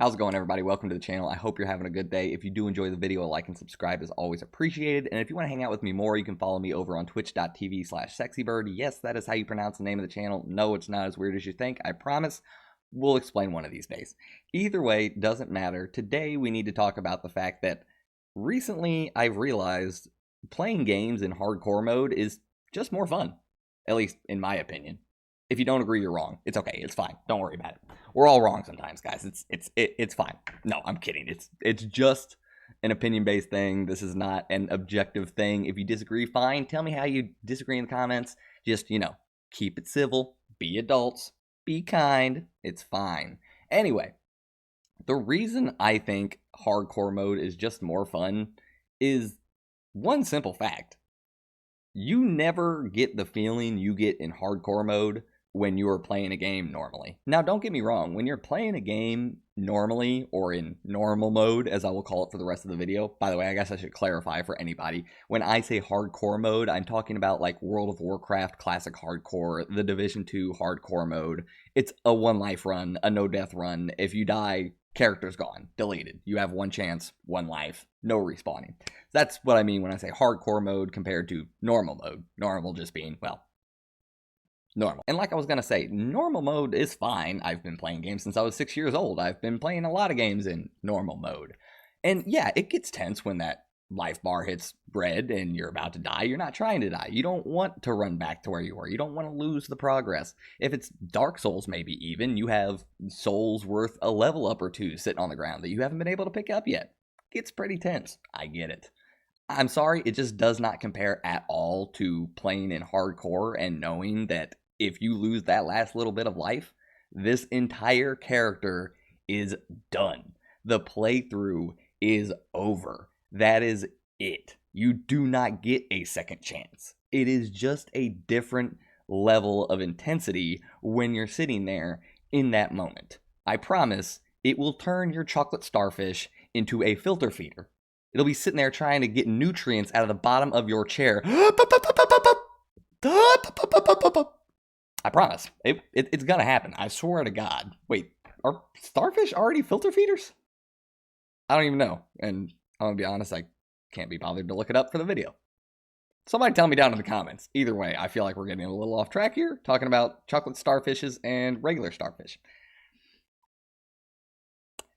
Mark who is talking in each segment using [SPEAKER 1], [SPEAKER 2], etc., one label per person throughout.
[SPEAKER 1] How's it going, everybody? Welcome to the channel. I hope you're having a good day. If you do enjoy the video, a like and subscribe is always appreciated. And if you want to hang out with me more, you can follow me over on twitch.tv/sexybird. Yes, that is how you pronounce the name of the channel. No, it's not as weird as you think. I promise. We'll explain one of these days. Either way, doesn't matter. Today, we need to talk about the fact that recently I've realized playing games in hardcore mode is just more fun. At least in my opinion. If you don't agree, you're wrong. It's okay. It's fine. Don't worry about it. We're all wrong sometimes, guys. It's fine. No, I'm kidding. It's just an opinion-based thing. This is not an objective thing. If you disagree, fine. Tell me how you disagree in the comments. Just, keep it civil. Be adults. Be kind. It's fine. Anyway, the reason I think hardcore mode is just more fun is one simple fact. You never get the feeling you get in hardcore mode when you are playing a game normally. Now, don't get me wrong. When you're playing a game normally, or in normal mode, as I will call it for the rest of the video. By the way, I guess I should clarify for anybody. When I say hardcore mode, I'm talking about like World of Warcraft Classic Hardcore, the Division 2 hardcore mode. It's a one life run, a no death run. If you die, character's gone, deleted. You have one chance, one life, no respawning. That's what I mean when I say hardcore mode compared to normal mode. Normal just being, well, normal. And like I was going to say, normal mode is fine. I've been playing games since I was 6 years old. I've been playing a lot of games in normal mode. And yeah, it gets tense when that life bar hits red and you're about to die. You're not trying to die. You don't want to run back to where you were. You don't want to lose the progress. If it's Dark Souls, maybe even, you have souls worth a level up or two sitting on the ground that you haven't been able to pick up yet. It's pretty tense. I get it. I'm sorry, it just does not compare at all to playing in hardcore and knowing that if you lose that last little bit of life, this entire character is done. The playthrough is over. That is it. You do not get a second chance. It is just a different level of intensity when you're sitting there in that moment. I promise it will turn your chocolate starfish into a filter feeder. It'll be sitting there trying to get nutrients out of the bottom of your chair. I promise. It's gonna happen. I swear to God. Wait, are starfish already filter feeders? I don't even know. And I'm gonna be honest, I can't be bothered to look it up for the video. Somebody tell me down in the comments. Either way, I feel like we're getting a little off track here, talking about chocolate starfishes and regular starfish.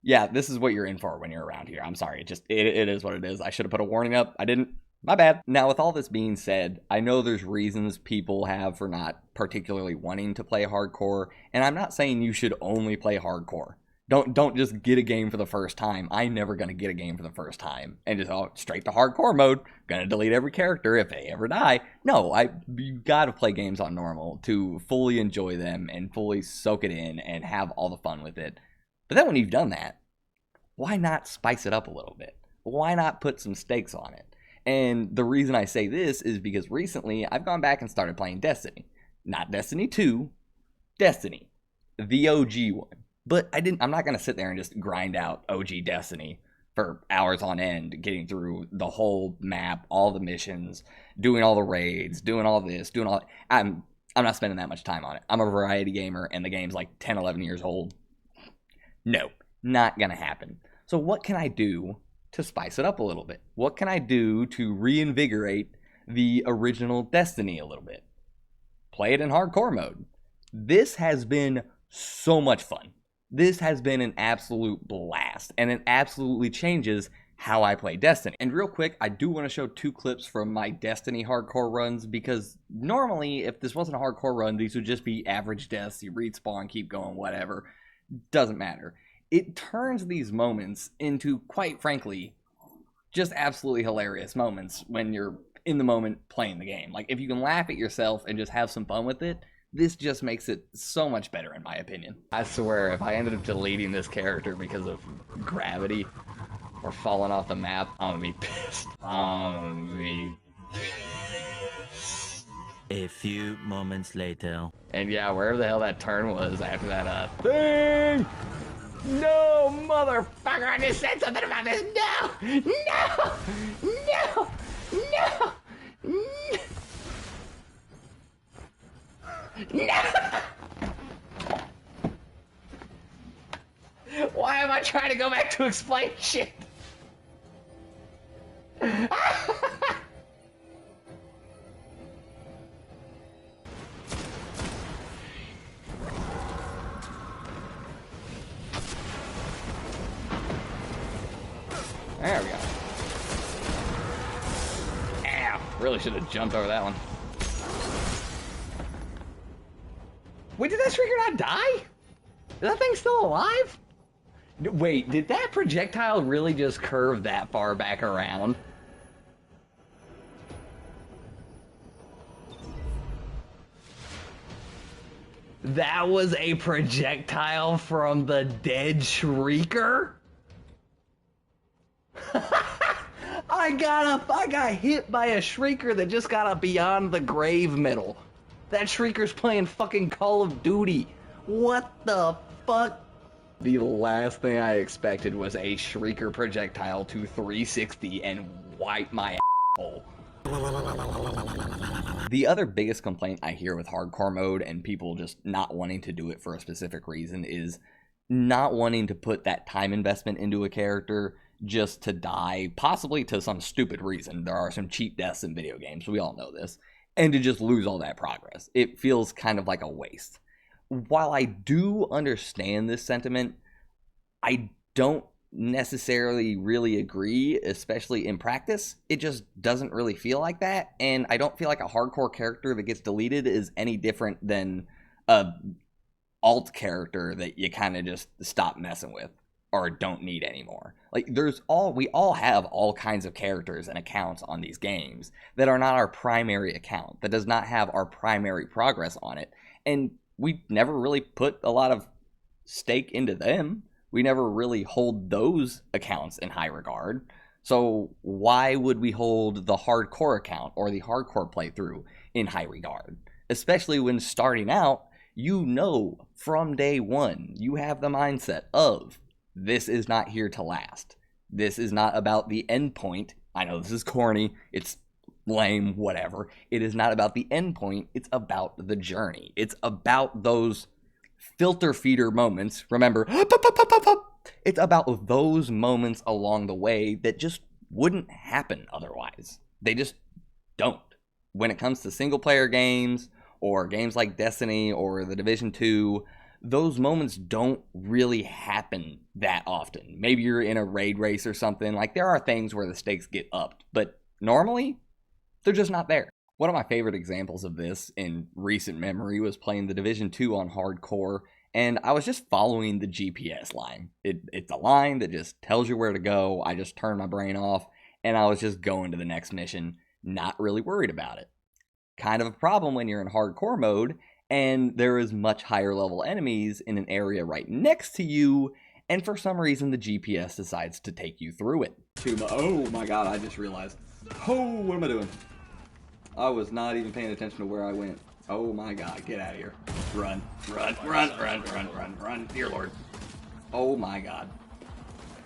[SPEAKER 1] Yeah, this is what you're in for when you're around here. I'm sorry. It is what it is. I should have put a warning up. I didn't. My bad. Now, with all this being said, I know there's reasons people have for not particularly wanting to play hardcore, and I'm not saying you should only play hardcore. Don't just get a game for the first time. I'm never going to get a game for the first time and just straight to hardcore mode. Going to delete every character if they ever die. No, you got to play games on normal to fully enjoy them and fully soak it in and have all the fun with it. But then when you've done that, why not spice it up a little bit? Why not put some stakes on it? And the reason I say this is because recently I've gone back and started playing Destiny. Not Destiny 2, Destiny. The OG one. But I'm not going to sit there and just grind out OG Destiny for hours on end, getting through the whole map, all the missions, doing all the raids, doing all this, doing all that. I'm not spending that much time on it. I'm a variety gamer and the game's like 10, 11 years old. No, not going to happen. So what can I do to spice it up a little bit? What can I do to reinvigorate the original Destiny a little bit? Play it in hardcore mode. This has been so much fun. This has been an absolute blast, and it absolutely changes how I play Destiny. And real quick, I do want to show 2 clips from my Destiny hardcore runs, because normally, if this wasn't a hardcore run, these would just be average deaths. You respawn, keep going, whatever. Doesn't matter. It turns these moments into, quite frankly, just absolutely hilarious moments when you're in the moment playing the game. Like, if you can laugh at yourself and just have some fun with it, this just makes it so much better, in my opinion. I swear, if I ended up deleting this character because of gravity or falling off the map, I'm gonna be pissed. I'm gonna be pissed.
[SPEAKER 2] A few moments later.
[SPEAKER 1] And yeah, wherever the hell that turn was after that thing! No, motherfucker, I just said something about this. No, no, no, no, no. Why am I trying to go back to explain shit? There we go. Ow. Really should have jumped over that one. Wait, did that Shrieker not die? Is that thing still alive? Wait, did that projectile really just curve that far back around? That was a projectile from the dead Shrieker? I got hit by a Shrieker that just got a Beyond the Grave medal. That Shrieker's playing fucking Call of Duty. What the fuck? The last thing I expected was a Shrieker projectile to 360 and wipe my asshole. The other biggest complaint I hear with hardcore mode and people just not wanting to do it for a specific reason is not wanting to put that time investment into a character just to die, possibly to some stupid reason. There are some cheap deaths in video games, we all know this, and to just lose all that progress. It feels kind of like a waste. While I do understand this sentiment, I don't necessarily really agree, especially in practice. It just doesn't really feel like that, and I don't feel like a hardcore character that gets deleted is any different than a alt character that you kind of just stop messing with or don't need anymore. Like, we all have all kinds of characters and accounts on these games that are not our primary account, that does not have our primary progress on it, and we never really put a lot of stake into them. We never really hold those accounts in high regard. So why would we hold the hardcore account or the hardcore playthrough in high regard? Especially when starting out, you know from day one, you have the mindset of, this is not here to last. This is not about the end point. I know this is corny, it's lame, whatever. It is not about the end point, it's about the journey. It's about those filter feeder moments. Remember, it's about those moments along the way that just wouldn't happen otherwise. They just don't. When it comes to single player games or games like Destiny or the Division 2, those moments don't really happen that often. Maybe you're in a raid race or something. Like, there are things where the stakes get upped, but normally they're just not there. One of my favorite examples of this in recent memory was playing the Division 2 on hardcore, and I was just following the GPS line. It's a line that just tells you where to go. I just turned my brain off, and I was just going to the next mission, not really worried about it. Kind of a problem when you're in hardcore mode, and there is much higher level enemies in an area right next to you, and for some reason the GPS decides to take you through it. Oh my god, I just realized. Oh, what am I doing? I was not even paying attention to where I went. Oh my god, get out of here. Run, run, run, run, run, run, run. Dear Lord. Oh my god.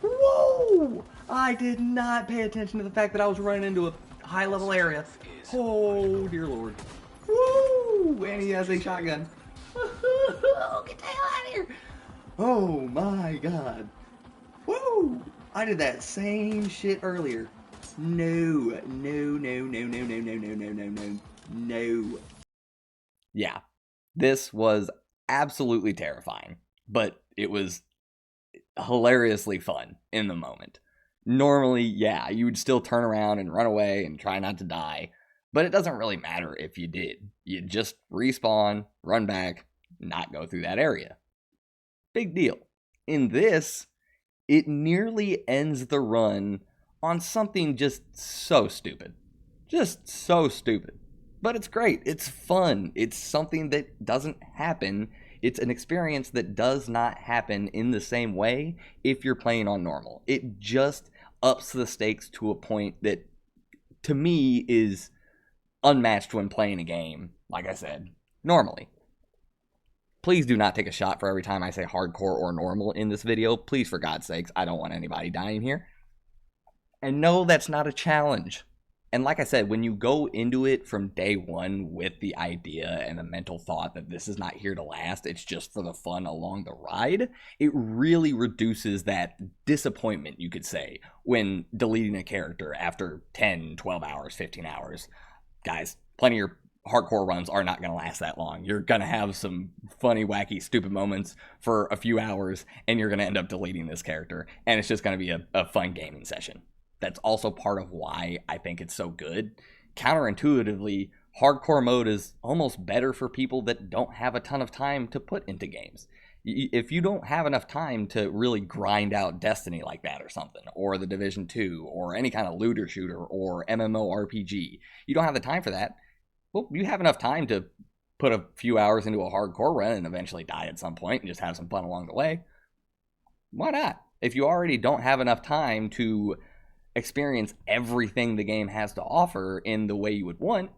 [SPEAKER 1] Whoa! I did not pay attention to the fact that I was running into a high level area. Oh, dear Lord. Woo! And he has a shotgun. Get the hell out of here! Oh my god. Woo! I did that same shit earlier. No. Yeah, this was absolutely terrifying, but it was hilariously fun in the moment. Normally, yeah, you would still turn around and run away and try not to die, but it doesn't really matter if you did. You just respawn, run back, not go through that area. Big deal. In this, it nearly ends the run on something just so stupid. Just so stupid. But it's great. It's fun. It's something that doesn't happen. It's an experience that does not happen in the same way if you're playing on normal. It just ups the stakes to a point that, to me, is unmatched when playing a game, like I said, normally. Please do not take a shot for every time I say hardcore or normal in this video. Please, for God's sakes, I don't want anybody dying here. And no, that's not a challenge. And like I said, when you go into it from day one with the idea and the mental thought that this is not here to last, it's just for the fun along the ride, it really reduces that disappointment, you could say, when deleting a character after 10, 12 hours, 15 hours. Guys, plenty of your hardcore runs are not going to last that long. You're going to have some funny, wacky, stupid moments for a few hours, and you're going to end up deleting this character, and it's just going to be a fun gaming session. That's also part of why I think it's so good. Counterintuitively, hardcore mode is almost better for people that don't have a ton of time to put into games. If you don't have enough time to really grind out Destiny like that or something, or the Division 2, or any kind of looter shooter, or MMORPG, you don't have the time for that. Well, you have enough time to put a few hours into a hardcore run and eventually die at some point and just have some fun along the way. Why not? If you already don't have enough time to experience everything the game has to offer in the way you would want,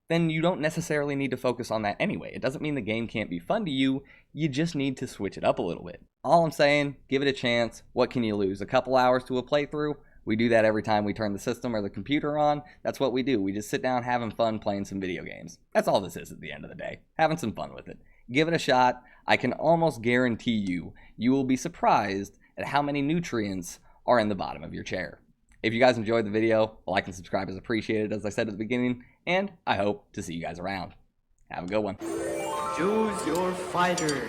[SPEAKER 1] then you don't necessarily need to focus on that anyway. It doesn't mean the game can't be fun to you, you just need to switch it up a little bit. All I'm saying, give it a chance. What can you lose? A couple hours to a playthrough? We do that every time we turn the system or the computer on. That's what we do. We just sit down having fun playing some video games. That's all this is at the end of the day. Having some fun with it. Give it a shot. I can almost guarantee you will be surprised at how many nutrients are in the bottom of your chair. If you guys enjoyed the video, a like and subscribe is appreciated, as I said at the beginning, and I hope to see you guys around. Have a good one.
[SPEAKER 3] Choose your fighter.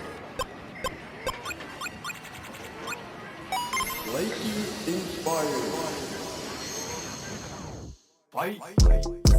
[SPEAKER 3] Lightning inspired. Fight.